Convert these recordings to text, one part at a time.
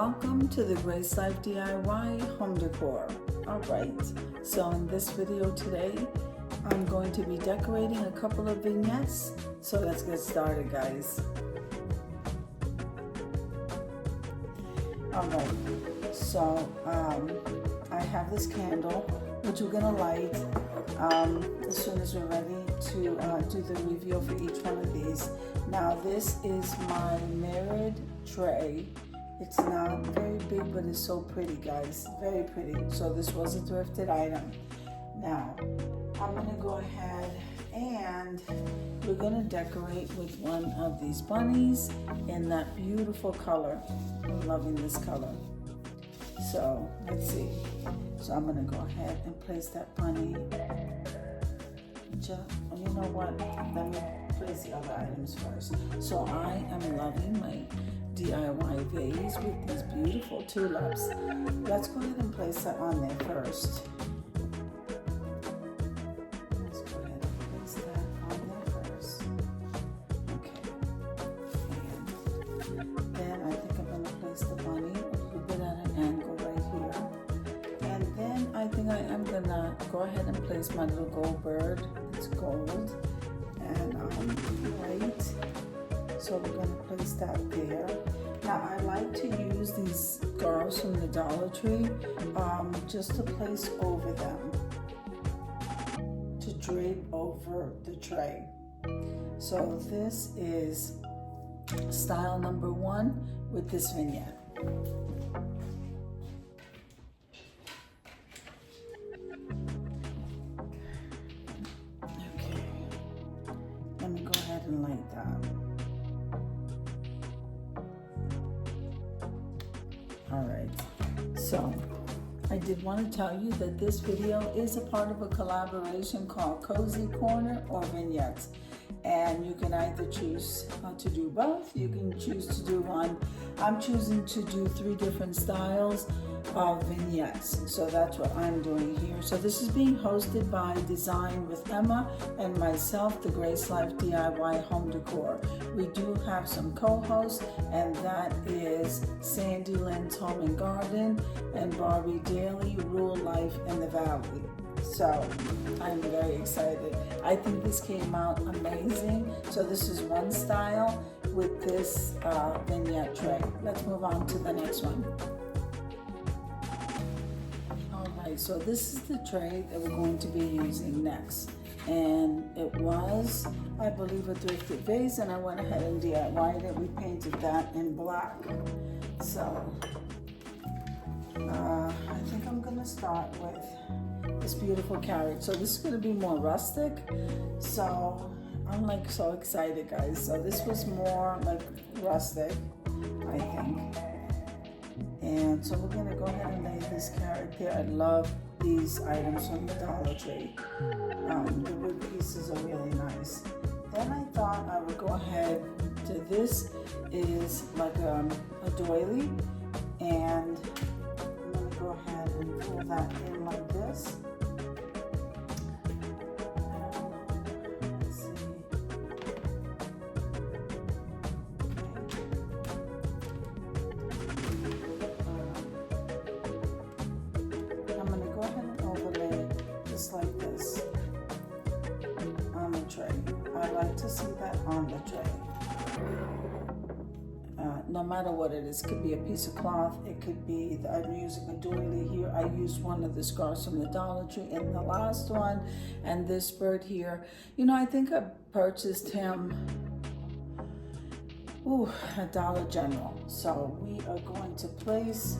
Welcome to the Grace Life DIY home decor. Alright, so in this video today, I'm going to be decorating a couple of vignettes. So let's get started, guys. Alright, so I have this candle, which we're going to light as soon as we're ready to do the reveal for each one of these. Now this is my mirrored tray. It's not very big, but it's so pretty, guys. Very pretty. So this was a thrifted item. Now, I'm gonna go ahead and we're gonna decorate with one of these bunnies in that beautiful color. I'm loving this color. So let's see. So I'm gonna go ahead and place that bunny. You know what? Let me place the other items first. So I am loving my DIY vase with these beautiful tulips. Let's go ahead and place that on there first. Let's go ahead and place that on there first. Okay. And then I think I'm going to place the bunny a little bit at an angle right here. And then I think I am going to go ahead and place my little gold bird. It's gold and white. So we're going to place that there. Now I like to use these scarves from the Dollar Tree just to place over them, to drape over the tray. So this is style number 1 with this vignette. Okay, let me go ahead and light that. Alright, so I did want to tell you that this video is a part of a collaboration called Cozy Corner or Vignettes. And you can either choose to do both. You can choose to do one. I'm choosing to do 3 different styles of vignettes. So that's what I'm doing here. So this is being hosted by Design with Emma and myself, the Grace Life DIY Home Decor. We do have some co-hosts, and that is Sandy Lynn's Home and Garden and Barbie Daly, Rural Life in the Valley. So I'm very excited. I think this came out amazing. So this is one style with this vignette tray. Let's move on to the next one. Alright, so this is the tray that we're going to be using next. And it was, I believe, a thrifted vase, and I went ahead and DIY'd it. We painted that in black. So I think I'm gonna start with this beautiful carrot. So this is going to be more rustic, so I'm like so excited, guys. So this was more like rustic, I think. And so we're going to go ahead and lay this carrot there. I love these items from the Dollar Tree. The wood pieces are really nice. Then I thought I would go ahead to this is like a doily, and I'm going to go ahead and pull that in like this. Like this on the tray. I like to see that on the tray. No matter what it is, could be a piece of cloth, it could be, I'm using a doily here. I used one of the scarves from the Dollar Tree in the last one, and this bird here. You know, I think I purchased him at Dollar General. So we are going to place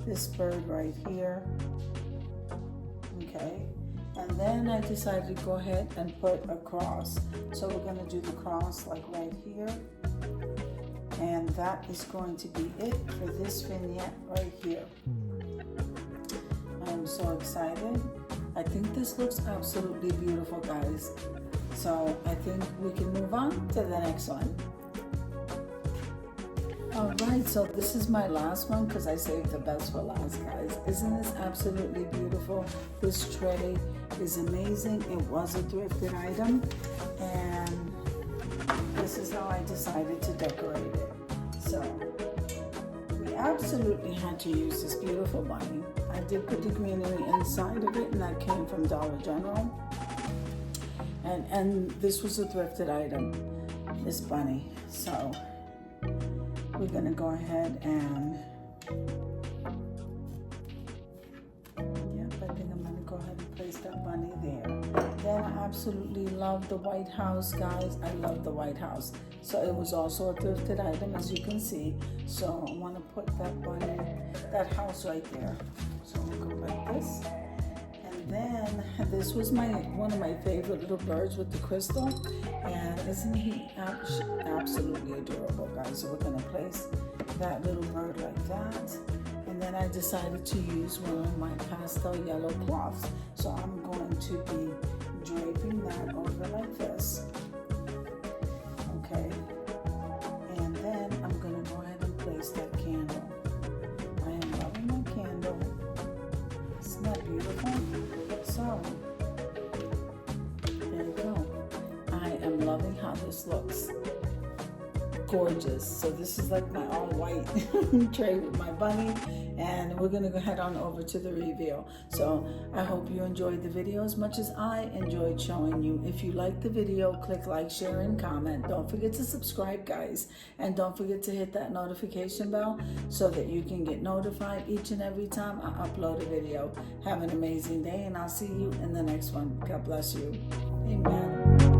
this bird right here. Okay, and then I decided to go ahead and put a cross. So we're going to do the cross like right here, and that is going to be it for this vignette right here. I'm so excited. I think this looks absolutely beautiful, guys. So I think we can move on to the next one. Alright, so this is my last one because I saved the best for last, guys. Isn't this absolutely beautiful? This tray is amazing. It was a thrifted item, and this is how I decided to decorate it. So we absolutely had to use this beautiful bunny. I did put the greenery inside of it, and that came from Dollar General. And this was a thrifted item, this bunny. So we're gonna go ahead and, I think I'm gonna go ahead and place that bunny there. Then I absolutely love the White House, guys. I love the White House. So it was also a thrifted item, as you can see. So I wanna put that bunny, that house right there. So I'm gonna go like this. And then this was one of my favorite little birds with the crystal. And isn't he absolutely adorable, guys? So we're gonna place that little bird like that. And then I decided to use one of my pastel yellow cloths. So I'm going to be draping that over like this. Okay. And then I'm gonna go ahead and place that candle. I am loving my candle. Isn't that beautiful? So, there you go. I am loving how this looks. Gorgeous. So this is like my all white tray with my bunny, and we're gonna go head on over to the reveal. So I hope you enjoyed the video as much as I enjoyed showing you. If you liked the video, click like, share, and comment. Don't forget to subscribe, guys, and don't forget to hit that notification bell so that you can get notified each and every time I upload a video. Have an amazing day, and I'll see you in the next one. God bless you. Amen.